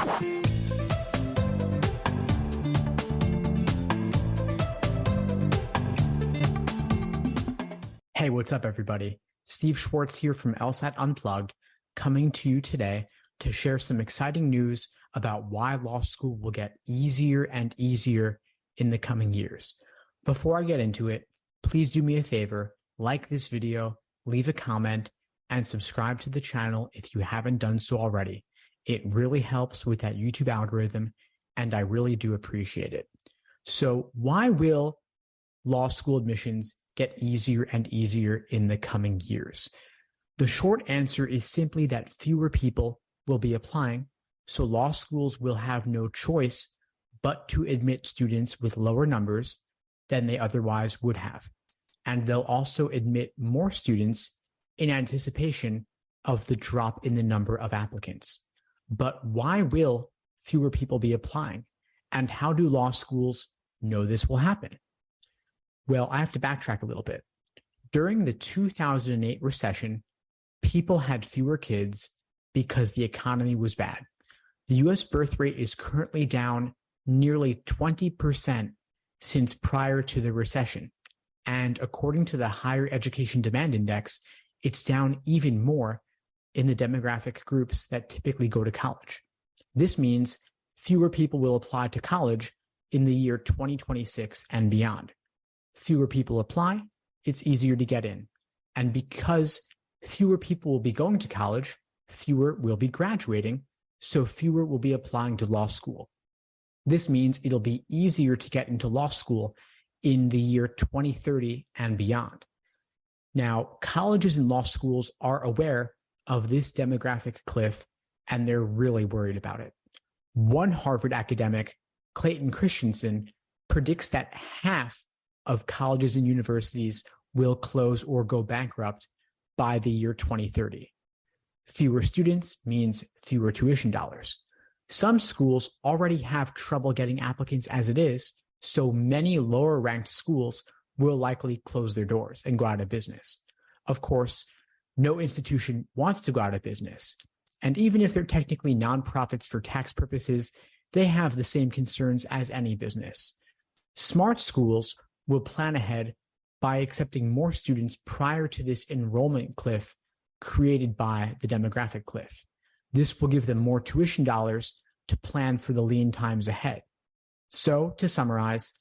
Hey, what's up, everybody? Steve Schwartz here from LSAT Unplugged, coming to you today to share some exciting news about why law school will get easier and easier in the coming years. Before I get into it, please do me a favor, like this video, leave a comment, and subscribe to the channel if you haven't done so already. It really helps with that YouTube algorithm, and I really do appreciate it. So why will law school admissions get easier and easier in the coming years? The short answer is simply that fewer people will be applying, so law schools will have no choice but to admit students with lower numbers than they otherwise would have. And they'll also admit more students in anticipation of the drop in the number of applicants. But why will fewer people be applying? And how do law schools know this will happen? Well, I have to backtrack a little bit. During the 2008 recession, people had fewer kids because the economy was bad. The US birth rate is currently down nearly 20% since prior to the recession. And according to the Higher Education Demand Index, it's down even more in the demographic groups that typically go to college. This means fewer people will apply to college in the year 2026 and beyond. Fewer people apply, it's easier to get in. And because fewer people will be going to college, fewer will be graduating, so fewer will be applying to law school. This means it'll be easier to get into law school in the year 2030 and beyond. Now, colleges and law schools are aware of this demographic cliff, and they're really worried about it. One Harvard academic, Clayton Christensen, predicts that half of colleges and universities will close or go bankrupt by the year 2030. Fewer students means fewer tuition dollars. Some schools already have trouble getting applicants as it is, so many lower ranked schools will likely close their doors and go out of business. Of course, no institution wants to go out of business. And even if they're technically nonprofits for tax purposes, they have the same concerns as any business. Smart schools will plan ahead by accepting more students prior to this enrollment cliff created by the demographic cliff. This will give them more tuition dollars to plan for the lean times ahead. So, to summarize,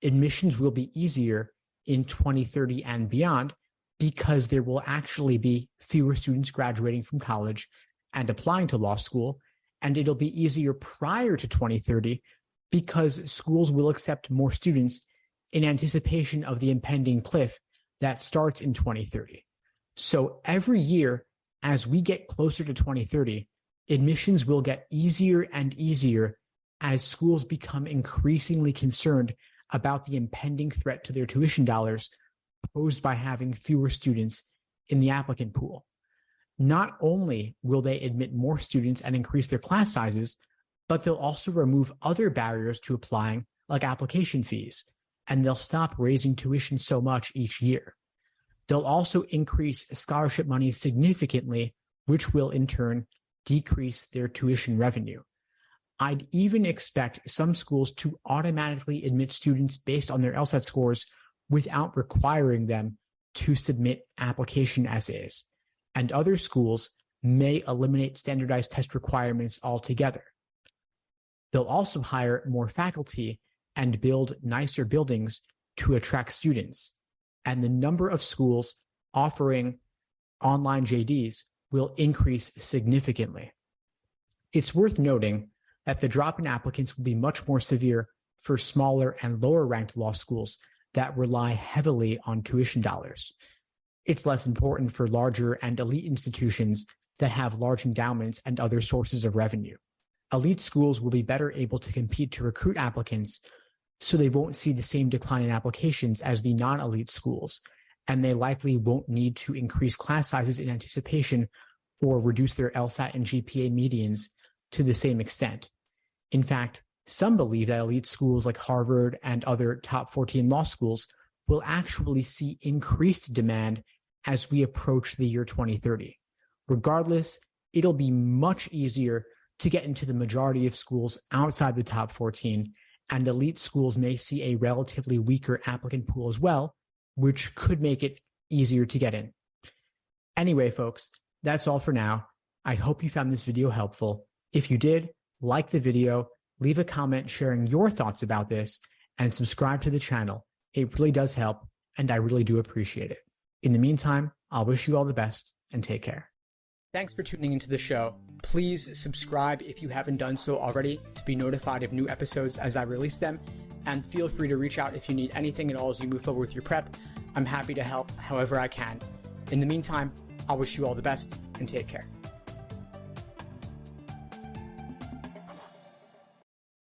admissions will be easier in 2030 and beyond because there will actually be fewer students graduating from college and applying to law school, and it'll be easier prior to 2030 because schools will accept more students in anticipation of the impending cliff that starts in 2030. So every year, as we get closer to 2030, admissions will get easier and easier as schools become increasingly concerned about the impending threat to their tuition dollars posed by having fewer students in the applicant pool. Not only will they admit more students and increase their class sizes, but they'll also remove other barriers to applying, like application fees, and they'll stop raising tuition so much each year. They'll also increase scholarship money significantly, which will in turn decrease their tuition revenue. I'd even expect some schools to automatically admit students based on their LSAT scores without requiring them to submit application essays. And other schools may eliminate standardized test requirements altogether. They'll also hire more faculty and build nicer buildings to attract students. And the number of schools offering online JDs will increase significantly. It's worth noting that the drop in applicants will be much more severe for smaller and lower ranked law schools that rely heavily on tuition dollars. It's less important for larger and elite institutions that have large endowments and other sources of revenue. Elite schools will be better able to compete to recruit applicants, so they won't see the same decline in applications as the non-elite schools, and they likely won't need to increase class sizes in anticipation or reduce their LSAT and GPA medians to the same extent. In fact, some believe that elite schools like Harvard and other top 14 law schools will actually see increased demand as we approach the year 2030. Regardless, it'll be much easier to get into the majority of schools outside the top 14, and elite schools may see a relatively weaker applicant pool as well, which could make it easier to get in. Anyway, folks, that's all for now. I hope you found this video helpful. If you did, like the video, leave a comment sharing your thoughts about this, and subscribe to the channel. It really does help, and I really do appreciate it. In the meantime, I'll wish you all the best and take care. Thanks for tuning into the show. Please subscribe if you haven't done so already to be notified of new episodes as I release them, and feel free to reach out if you need anything at all as you move forward with your prep. I'm happy to help however I can. In the meantime, I'll wish you all the best and take care.